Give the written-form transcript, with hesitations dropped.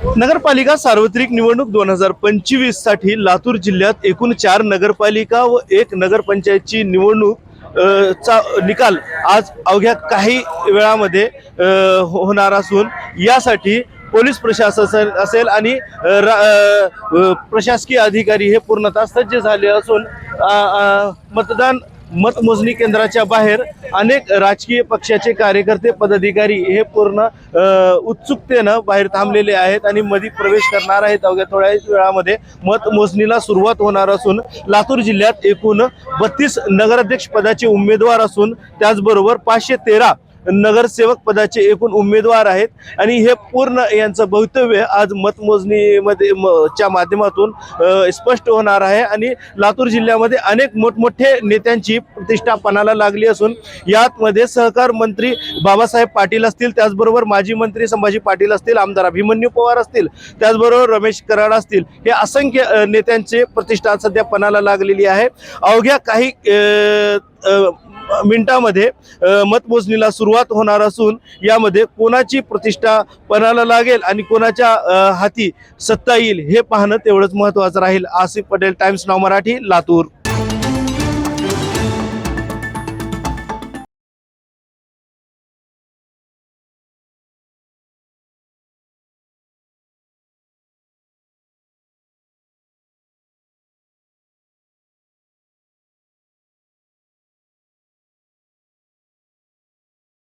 नगरपालिका सार्वत्रिक निवडणूक 2025 साठी लातूर जिल्ह्यात एकूण 4 नगरपालिका व 1 नगरपंचायतची निवडणूक चा निकाल आज अवघ्या काही वेळामध्ये होणार असून यासाठी पोलीस प्रशासन असेल आणि प्रशासकीय अधिकारी हे पूर्णतः सज्ज झाले असून मतमोजणी केंद्राच्या बाहेर अनेक राजकीय पक्षाचे कार्यकर्ते पदाधिकारी हे पूर्ण उत्सुकतेनं बाहेर थांबलेले आहेत आणि मध्ये प्रवेश करणार आहेत। अवघ्या थोड्याच वेळामध्ये मतमोजणीला सुरुवात होणार असून लातूर जिल्ह्यात एकूण 32 नगराध्यक्ष पदाचे उमेदवार असून त्याचबरोबर 513 नगरसेवक पदाचे एकूण उमेदवार आहेत आणि हे पूर्ण यांचं भवितव्य आज मतमोजणीमध्ये च्या माध्यमातून स्पष्ट होणार आहे। आणि लातूर जिल्ह्यामध्ये अनेक मोठमोठे नेत्यांची प्रतिष्ठा पणाला लागली असून यामध्ये सहकार मंत्री बाबासाहेब पाटील असतील, त्याचबरोबर माजी मंत्री संभाजी पाटील असतील, आमदार अभिमन्यू पवार असतील, त्याचबरोबर रमेश कराड असतील, हे असंख्य नेत्यांचे प्रतिष्ठा सध्या पणाला लागलेली आहे। अवघ्या काही मिनिटांमध्ये मतमोजणीला सुरुवात होणार असून यामध्ये कोणाची प्रतिष्ठा पणाला लागेल आणि कोणाच्या हाती सत्ता येईल हे पाहणं तेवढंच महत्त्वाचं राहील। आसिफ पटेल, टाइम्स नाव मराठी, लातूर।